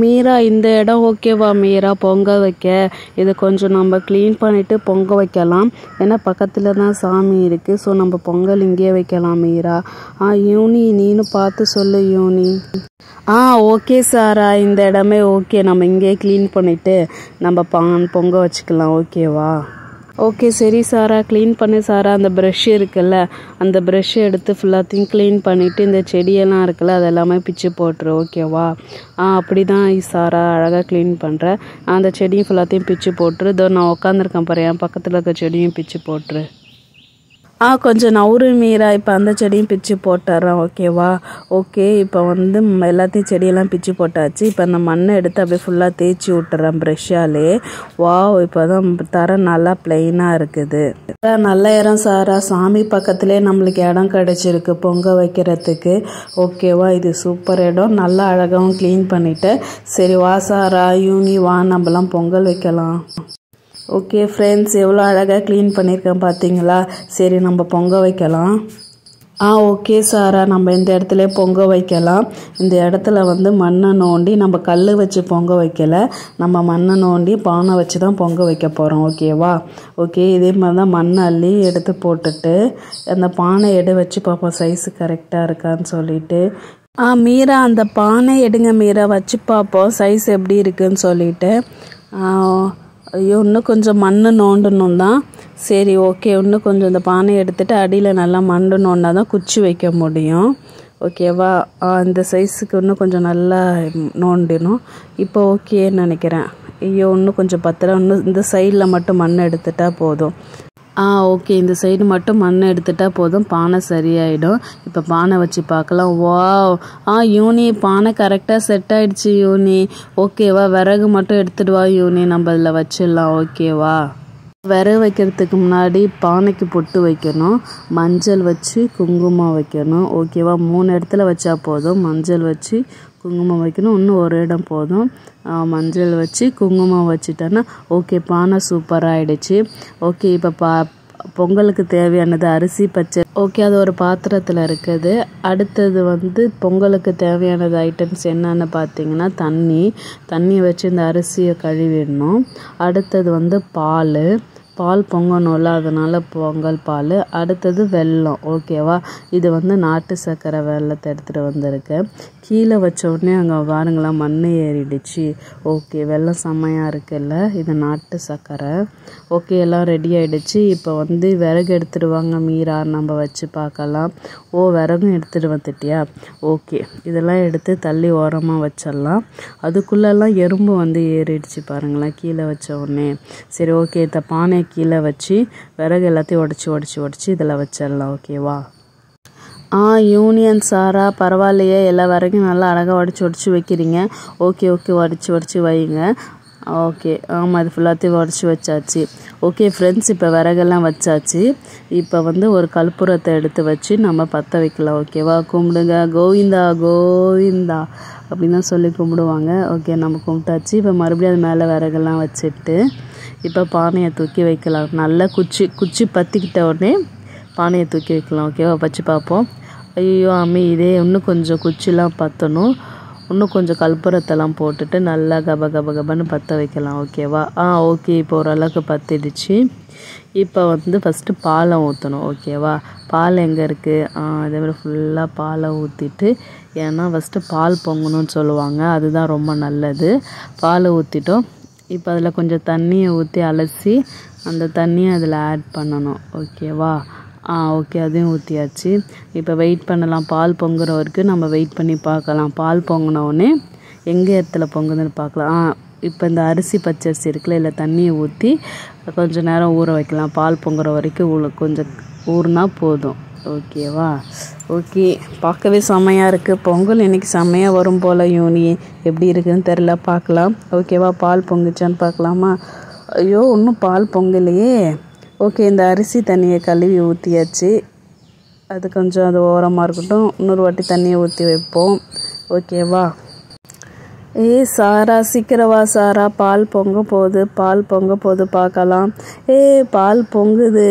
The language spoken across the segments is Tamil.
மீரா இந்த இடம் ஓகேவா மீரா பொங்க வைக்க? இதை கொஞ்சம் நம்ம க்ளீன் பண்ணிவிட்டு பொங்க வைக்கலாம். ஏன்னா பக்கத்தில் தான் சாமி இருக்குது. ஸோ நம்ம பொங்கல் இங்கேயே வைக்கலாம் மீரா. யூனி நீனும் பார்த்து சொல்லு யூனி. ஓகே சாரா, இந்த இடமே ஓகே. நம்ம இங்கேயே க்ளீன் பண்ணிவிட்டு நம்ம பொங்க வச்சுக்கலாம். ஓகேவா? ஓகே சரி சாரா, க்ளீன் பண்ணு சாரா. அந்த ப்ரஷ் இருக்குல்ல, அந்த ப்ரஷ்ஷை எடுத்து ஃபுல்லாத்தையும் க்ளீன் பண்ணிவிட்டு இந்த செடியெல்லாம் இருக்குல்ல அதெல்லாமே பிச்சு போட்டுரு. ஓகேவா? அப்படி தான் சாரா, அழகாக க்ளீன் பண்ணுறேன். அந்த செடியும் ஃபுல்லாத்தையும் பிச்சு போட்டுரு. இதோ நான் உட்காந்துருக்கேன் பாரு, என் பக்கத்தில் இருக்க செடியும் பிச்சு போட்டுரு. கொஞ்சம் நவுறு மீரா. இப்போ அந்த செடியும் பிச்சு போட்டுறேன். ஓகேவா? ஓகே, இப்போ வந்து எல்லாத்தையும் செடியெல்லாம் பிச்சு போட்டாச்சு. இப்போ அந்த மண்ணை எடுத்து அப்படியே ஃபுல்லாக தேய்ச்சி விட்டுறேன் ப்ரெஷ்ஷாலே. இப்போ தான் தர நல்லா பிளெயினாக இருக்குது. நல்ல இடம் சாரா, சாமி பக்கத்துலேயே நம்மளுக்கு இடம் கிடச்சிருக்கு பொங்க வைக்கிறதுக்கு. ஓகேவா? இது சூப்பர் இடம், நல்லா அழகாகவும் க்ளீன் பண்ணிவிட்டேன். சரி வா சாரா, யூனி வா, நம்மலாம் பொங்கல் வைக்கலாம். ஓகே ஃப்ரெண்ட்ஸ், எவ்வளோ அழகாக க்ளீன் பண்ணியிருக்கேன் பார்த்தீங்களா? சரி நம்ம பொங்க வைக்கலாம். ஓகே சாரா, நம்ம இந்த இடத்துல பொங்க வைக்கலாம். இந்த இடத்துல வந்து மண்ணை நோண்டி, நம்ம கல் வச்சு பொங்க வைக்கலை, நம்ம மண்ணை நோண்டி பானை வச்சு தான் பொங்க வைக்க போகிறோம். ஓகேவா? ஓகே, இதே மாதிரி தான் மண் அள்ளி எடுத்து போட்டுட்டு அந்த பானை வச்சு பார்ப்போம் சைஸு கரெக்டாக இருக்கான்னு சொல்லிட்டு. மீரா அந்த பானை எடுங்க மீரா, வச்சு பார்ப்போம் சைஸ் எப்படி இருக்குன்னு சொல்லிட்டு. ஐயோ, இன்னும் கொஞ்சம் மண் நோண்டணும் தான். சரி ஓகே, இன்னும் கொஞ்சம் இந்த பானையை எடுத்துகிட்டு அடியில் நல்லா மண் நோண்டா தான் குச்சி வைக்க முடியும். ஓகேவா? இந்த சைஸுக்கு இன்னும் கொஞ்சம் நல்லா நோண்டிடும். இப்போ ஓகேன்னு நினைக்கிறேன். ஐயோ, இன்னும் கொஞ்சம் பத்திரம், இன்னும் இந்த சைடில் மட்டும் மண் எடுத்துட்டா போதும். ஓகே, இந்த சைடு மட்டும் மண் எடுத்துட்டா போதும், பானை சரியாயிடும். இப்போ பானை வச்சு பார்க்கலாம். யூனி, பானை கரெக்டாக செட் ஆயிடுச்சு யூனி. ஓகேவா? விறகு மட்டும் எடுத்துட்டு வா யூனி, நம்ம இதில் வச்சிடலாம். ஓகேவா? விறகு வைக்கிறதுக்கு முன்னாடி பானைக்கு பொட்டு வைக்கணும், மஞ்சள் வச்சு குங்குமம் வைக்கணும். ஓகேவா? 3 இடத்துல வச்சா போதும். மஞ்சள் வச்சு குங்குமம் வைக்கணும், இன்னும் ஒரு இடம் போதும். மஞ்சள் வச்சு குங்குமம் வச்சுட்டேன்னா ஓகே, பானை சூப்பராக ஆகிடுச்சு. ஓகே, இப்போ பொங்கலுக்கு தேவையானது அரிசி பச்சை. ஓகே, அது ஒரு பாத்திரத்தில் இருக்குது. அடுத்தது வந்து பொங்கலுக்கு தேவையானது ஐட்டம்ஸ் என்னன்னு பார்த்தீங்கன்னா தண்ணி வச்சு இந்த அரிசியை கழுவிடணும். அடுத்தது வந்து பால் பொங்கணும்ல, அதனால் பொங்கல் பால். அடுத்தது வெல்லம். ஓகேவா? இது வந்து நாட்டு சர்க்கரை வெல்லத்தை எடுத்துகிட்டு வந்திருக்கேன். கீழே வச்ச உடனே அங்கே பாருங்களா மண் ஏறிடுச்சு. ஓகே, வெல்லம் செம்மையாக இருக்குல்ல, இது நாட்டு சர்க்கரை. ஓகே, எல்லாம் ரெடி ஆகிடுச்சு. இப்போ வந்து விறகு எடுத்துடுவாங்க மீரா, நம்ம வச்சு பார்க்கலாம். விறகும் எடுத்துகிட்டு வந்துட்டியா? ஓகே, இதெல்லாம் எடுத்து தள்ளி ஓரமாக வச்சிடலாம். அதுக்குள்ளெல்லாம் எறும்பு வந்து ஏறிடுச்சு பாருங்களேன் கீழே வச்ச உடனே. சரி ஓகே, இந்த பானை கீழே வச்சு விறகு எல்லாத்தையும் உடச்சி இதில் வச்சிடலாம். ஓகேவா? யூனியன் சாரா, பரவாயில்லையே, எல்லா விறகும் நல்லா அழகாக உடச்சி வைக்கிறீங்க. ஓகே உடச்சி வைங்க. ஓகே, ஆமாம், இது ஃபுல்லாத்தையும் உடச்சி வச்சாச்சு. ஓகே ஃப்ரெண்ட்ஸ், இப்போ விறகெல்லாம் வச்சாச்சு. இப்போ வந்து ஒரு கற்பூரத்தை எடுத்து வச்சு நம்ம பற்ற வைக்கலாம். ஓகேவா? கும்பிடுங்க, கோவிந்தா கோவிந்தா அப்படின்னு தான் சொல்லி கும்பிடுவாங்க. ஓகே, நம்ம கும்பிட்டாச்சு. இப்போ மறுபடியும் அது மேலே விறகெல்லாம் வச்சுட்டு இப்போ பானையை தூக்கி வைக்கலாம். நல்லா குச்சி பற்றிக்கிட்ட உடனே பானையை தூக்கி வைக்கலாம். ஓகேவா? வச்சு பார்ப்போம். ஐயோ இதே இன்னும் கொஞ்சம் குச்சிலாம் பற்றணும். இன்னும் கொஞ்சம் கற்பூரத்தெல்லாம் போட்டுட்டு நல்லா கபன்னு பற்ற வைக்கலாம். ஓகேவா? ஓகே, இப்போ ஓரளவுக்கு பற்றிடுச்சு. இப்போ வந்து ஃபஸ்ட்டு பாலை ஊற்றணும். ஓகேவா? பால் எங்கே இருக்குது? அதே மாதிரி ஃபுல்லாக பாலை ஊற்றிட்டு, ஏன்னா ஃபஸ்ட்டு பால் பொங்கணும்னு சொல்லுவாங்க, அதுதான் ரொம்ப நல்லது. பாலை ஊற்றிட்டோம். இப்போ அதில் கொஞ்சம் தண்ணியை ஊற்றி அலசி அந்த தண்ணியை அதில் ஆட் பண்ணணும். ஓகேவா? ஓகே, அதையும் ஊற்றியாச்சு. இப்போ வெயிட் பண்ணலாம், பால் பொங்குற வரைக்கும் நம்ம வெயிட் பண்ணி பார்க்கலாம். பால் பொங்கினோடனே எங்கே இடத்துல பொங்குதுன்னு பார்க்கலாம். இப்போ இந்த அரிசி பச்சரிசி இருக்குல்ல, இல்லை தண்ணியை ஊற்றி கொஞ்சம் நேரம் ஊற வைக்கலாம். பால் பொங்குற வரைக்கும் கொஞ்சம் ஊறினா போதும். ஓகேவா? ஓகே, பார்க்கவே செம்மையாக இருக்குது. பொங்கல் இன்றைக்கி செம்மையாக வரும் போல் யூனி. எப்படி இருக்குதுன்னு தெரில, பார்க்கலாம். ஓகேவா? பால் பொங்குச்சான்னு பார்க்கலாமா? ஐயோ, இன்னும் பால் பொங்கலையே. ஓகே, இந்த அரிசி தண்ணியை கழுவி ஊற்றியாச்சு. அது கொஞ்சம் அது ஓரமாக இருக்கட்டும். இன்னொரு வாட்டி தண்ணியை ஊற்றி வைப்போம். ஓகேவா? சாரா சீக்கிரம் வா சாரா, பால் பொங்க போகுது பார்க்கலாம். பால் பொங்குது.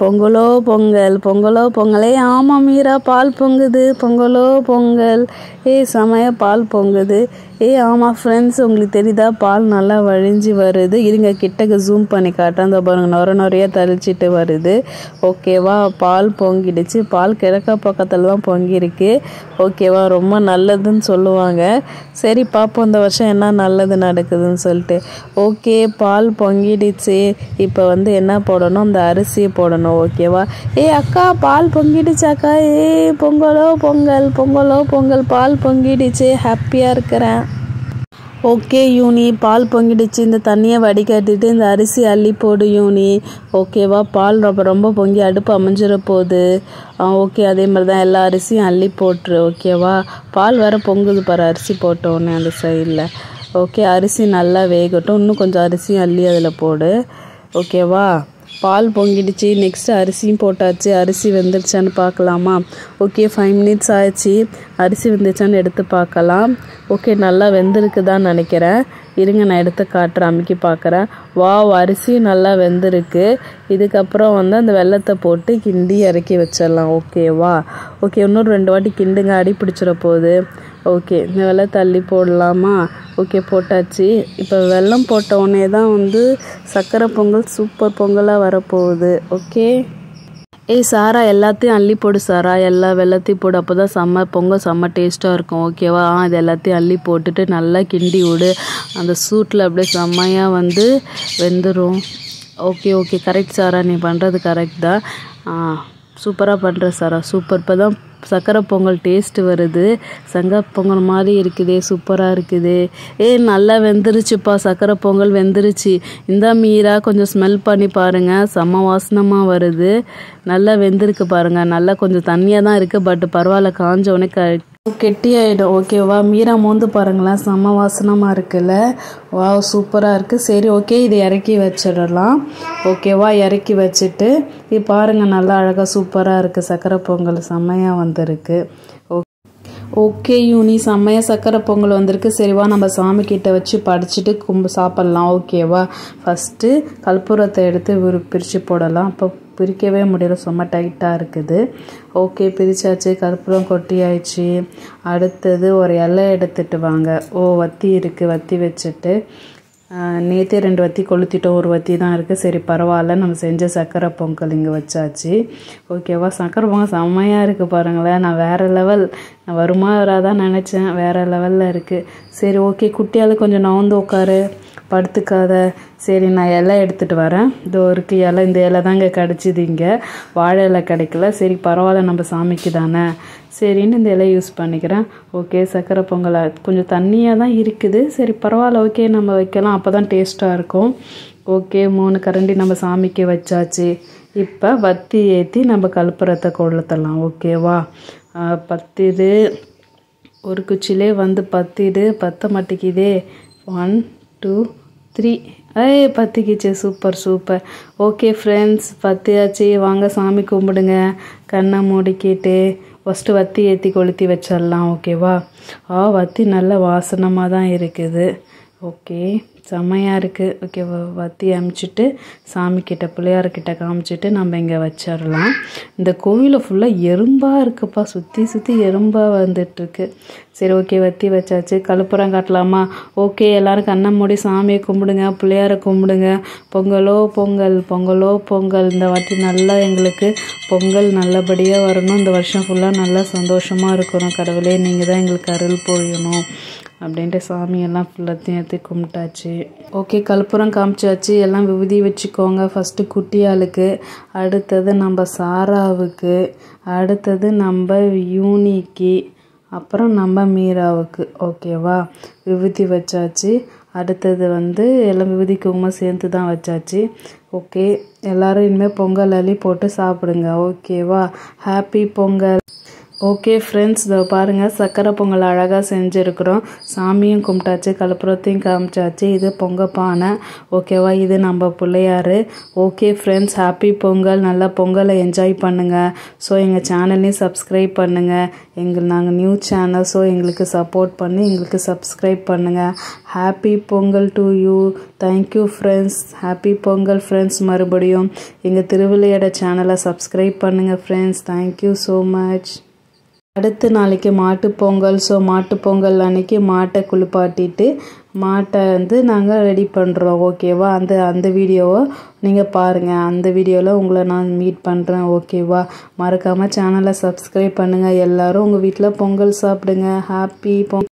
பொங்கலோ பொங்கல். ஆமாம் மீரா, பால் பொங்குது, பொங்கலோ பொங்கல். செமையா பால் பொங்குது. ஆமாம் ஃப்ரெண்ட்ஸ், உங்களுக்கு தெரியுதா பால் நல்லா வழிஞ்சு வருது. இருங்க கிட்டக்கு ஜூம் பண்ணி காட்டுறேன். அந்த பாருங்க நொறையா தளிச்சிட்டு வருது. ஓகேவா, பால் பொங்கிடுச்சு. பால் கிழக்க பக்கத்தில் தான் பொங்கியிருக்கு. ஓகேவா, ரொம்ப நல்லதுன்னு சொல்லுவாங்க. சரி பார்ப்போம் இந்த வருஷம் என்ன நல்லது நடக்குதுன்னு சொல்லிட்டு. ஓகே, பால் பொங்கிடுச்சு. இப்போ என்ன போடணும், இந்த அரிசியை போடணும். ஓகேவா. அக்கா பால் பொங்கிடுச்சு அக்கா. பொங்கலோ பொங்கல், பால் பொங்கிடுச்சு. ஹாப்பியாக இருக்கிறேன். ஓகே யூனி, பால் பொங்கிடுச்சு. இந்த தண்ணியை வடிகட்டிட்டு இந்த அரிசி அள்ளி போடு யூனி. ஓகேவா, பால் ரொம்ப பொங்கி அடுப்பு அமைஞ்சிட போகுது. ஓகே, அதே மாதிரி தான் எல்லா அரிசியும் அள்ளி போட்டுரு. ஓகேவா, பால் வேறு பொங்குது பாரு அரிசி போட்டோன்னே அந்த சைடில். ஓகே, அரிசி நல்லா வேகட்டும். இன்னும் கொஞ்சம் அரிசியும் அள்ளி அதில் போடு. ஓகேவா, பால் பொங்கிடுச்சு. நெக்ஸ்ட்டு அரிசியும் போட்டாச்சு. அரிசி வெந்துருச்சான்னு பார்க்கலாமா? ஓகே, 5 minutes ஆயிடுச்சு. அரிசி வெந்துருச்சான்னு எடுத்து பார்க்கலாம். ஓகே, நல்லா வெந்திருக்குதான்னு நினைக்கிறேன். இருங்க நான் எடுத்து காட்டுறேன், அமுக்கி பார்க்குறேன். அரிசி நல்லா வெந்திருக்கு. இதுக்கப்புறம் அந்த வெல்லத்தை போட்டு கிண்டி இறக்கி வச்சிடலாம். ஓகேவா. ஓகே, இன்னொரு 2 வாட்டி கிண்டுங்க, அடி பிடிச்சிட போகுது. ஓகே, இந்த வெள்ளத்தை அள்ளி போடலாமா? ஓகே, போட்டாச்சு. இப்போ வெல்லம் போட்ட உடனே தான் சர்க்கரை பொங்கல் சூப்பர் பொங்கலாக வரப்போகுது. ஓகே. சாரா, எல்லாத்தையும் அள்ளி போடு சாரா, எல்லா வெள்ளத்தையும் போடு. அப்போ தான் செம்ம டேஸ்ட்டாக இருக்கும். ஓகேவா. இது எல்லாத்தையும் அள்ளி போட்டுட்டு நல்லா கிண்டி விடு. அந்த சூட்டில் அப்படியே செம்மையாக வெந்துடும். ஓகே கரெக்ட் சாரா, நீ பண்ணுறது கரெக்ட் தான். சூப்பராக பண்ணுற சாரா, சூப்பர். இப்போ தான் சர்க்கரை பொங்கல் டேஸ்ட்டு வருது. சங்கா பொங்கல் மாதிரி இருக்குதே, சூப்பராக இருக்குது. நல்லா வெந்துருச்சுப்பா, சர்க்கரை பொங்கல் வெந்துருச்சு. இந்த மீரா கொஞ்சம் ஸ்மெல் பண்ணி பாருங்கள், செம்ம வாசனமாக வருது. நல்லா வெந்திருக்கு பாருங்கள். நல்லா கொஞ்சம் தண்ணியாக தான் இருக்குது, பட் பரவாயில்ல, காஞ்ச உடனே கெட்டியாயிடும். ஓகேவா, மீரா மோந்து பாருங்களேன், செம்ம வாசனமாக இருக்குல்ல. சூப்பராக இருக்குது. சரி ஓகே, இதை இறக்கி வச்சிடலாம். ஓகேவா, இறக்கி வச்சுட்டு பாருங்கள், நல்லா அழகாக சூப்பராக இருக்குது. சர்க்கரை பொங்கல் செம்மையாக வந்திருக்கு. ஓகே யூனி, செம்மையாக சர்க்கரை பொங்கல் வந்திருக்கு. சரிவா, நம்ம சாமி கிட்ட வச்சு படிச்சுட்டு சாப்பிட்லாம். ஓகேவா. ஃபஸ்ட்டு கற்பூரத்தை எடுத்து பிரித்து போடலாம். அப்போ பிரிக்கவே முடியல, செம்ம டைட்டாக இருக்குது. ஓகே, பிரித்தாச்சு. கற்பூரம் கொட்டி ஆயிடுச்சு. அடுத்தது ஒரு இலை எடுத்துகிட்டு வாங்க. வத்தி இருக்குது, வத்தி வச்சுட்டு நேற்றே 2 வத்தி கொளுத்திட்டோம், 1 வத்தி தான் இருக்குது. சரி பரவாயில்ல, நம்ம செஞ்ச சர்க்கரை பொங்கல் இங்கே வச்சாச்சு. ஓகேவா, சர்க்கரை பொங்கல் செம்மையாக இருக்குது பாருங்களேன். நான் வேறு லெவல், நான் வருமா வராதான் நினச்சேன், வேறு லெவலில் இருக்குது. சரி ஓகே, குட்டியால் கொஞ்சம் நவுந்து உட்காரு, படுத்துக்காத. சரி, நான் இலை எடுத்துகிட்டு வரேன். இதோ இருக்குது இலை. இந்த இலை தாங்க கிடச்சிது, இங்கே வாழை இலை கிடைக்கல. சரி பரவாயில்ல, நம்ம சாமிக்கு தானே சரின்னு இந்த இலை யூஸ் பண்ணிக்கிறேன். ஓகே, சர்க்கரை பொங்கல் கொஞ்சம் தண்ணியாக தான் இருக்குது. சரி பரவாயில்ல, ஓகே நம்ம வைக்கலாம், அப்போ தான் டேஸ்ட்டாக இருக்கும். ஓகே, 3 கரண்டி நம்ம சாமிக்கு வச்சாச்சு. இப்போ வத்தி ஏற்றி நம்ம கற்பூரத்தை கொளுத்தலாம். ஓகேவா, பத்திது, ஒரு குச்சிலே பத்திடு, பத்த மாட்டேங்குதே. 1 2 3 பத்திக்கிச்சு. சூப்பர். ஓகே ஃப்ரெண்ட்ஸ், பத்தியாச்சு. வாங்க சாமி கும்பிடுங்க, கண்ணை மூடிக்கிட்டு. ஃபஸ்ட்டு வத்தி ஏற்றி கொளுத்தி வச்சிடலாம். ஓகேவா. வத்தி நல்ல வாசனமாக தான் இருக்குது. ஓகே, செம்மையாக இருக்குது. ஓகே, வத்தி அமுச்சிட்டு சாமிக்கிட்ட பிள்ளையார்கிட்ட காமிச்சிட்டு நம்ம இங்கே வச்சிடலாம். இந்த கோவிலில் ஃபுல்லாக எறும்பாக இருக்குப்பா, சுற்றி எறும்பாக வந்துட்டுருக்கு. சரி ஓகே, வத்தி வச்சாச்சு. கற்பூரம் காட்டலாமா? ஓகே, எல்லோரும் கண்ணை மூடி சாமியை கும்பிடுங்க, பிள்ளையாரை கும்பிடுங்க. பொங்கலோ பொங்கல். இந்த வாட்டி நல்லா எங்களுக்கு பொங்கல் நல்லபடியாக வரணும். இந்த வருஷம் ஃபுல்லாக நல்லா சந்தோஷமாக இருக்கணும். கடவுளே, நீங்கள் தான் எங்களுக்கு அருள் பொழியணும் அப்படின்ட்டு சாமியெல்லாம் ஃபுல்லாத்தையும் ஏற்றி கும்பிட்டாச்சு. ஓகே, கற்பூரம் காமிச்சாச்சு. எல்லாம் விபூதி வச்சுக்கோங்க. ஃபஸ்ட்டு குட்டியாளுக்கு, அடுத்தது நம்ம சாராவுக்கு, அடுத்தது நம்ம யூனிக்கு, அப்புறம் நம்ம மீராவுக்கு. ஓகேவா, விபூதி வச்சாச்சு. அடுத்தது எல்லாம் விபூதி குங்குமம் சேர்த்து தான் வச்சாச்சு. ஓகே, எல்லோரும் இனிமேல் பொங்கல் அள்ளி போட்டு சாப்பிடுங்க. ஓகேவா, ஹாப்பி பொங்கல். ஓகே ஃப்ரெண்ட்ஸ், இதோ பாருங்கள், சக்கரை பொங்கல் அழகாக செஞ்சுருக்குறோம். சாமியும் கும்பிட்டாச்சு, கலப்புரத்தையும் காமிச்சாச்சு. இது பொங்க பானை, ஓகேவா? இது நம்ம Pillaiyar. Okay friends, happy Pongal. நல்லா பொங்கலை என்ஜாய் பண்ணுங்கள். ஸோ எங்கள் சேனல்லையும் சப்ஸ்கிரைப் பண்ணுங்கள். நாங்கள் நியூ சேனல், ஸோ எங்களுக்கு சப்போர்ட் பண்ணி எங்களுக்கு சப்ஸ்கிரைப் பண்ணுங்கள். Happy Pongal to you. Thank you friends. Happy Pongal friends. மறுபடியும் எங்கள் திருவிளையாட சேனலை சப்ஸ்கிரைப் பண்ணுங்கள் ஃப்ரெண்ட்ஸ். Thank you so much. அடுத்த நாளைக்கு மாட்டுப்பொங்கல். ஸோ மாட்டுப்பொங்கல் அன்றைக்கி மாட்டை குளிப்பாட்டிட்டு மாட்டை நாங்கள் ரெடி பண்ணுறோம், ஓகேவா? அந்த வீடியோவை நீங்கள் பாருங்கள். அந்த வீடியோவில் உங்களை நான் மீட் பண்ணுறேன், ஓகேவா? மறக்காமல் சேனலை சப்ஸ்கிரைப் பண்ணுங்கள். எல்லோரும் உங்கள் வீட்டில் பொங்கல் சாப்பிடுங்க. ஹாப்பி பொங்கல்.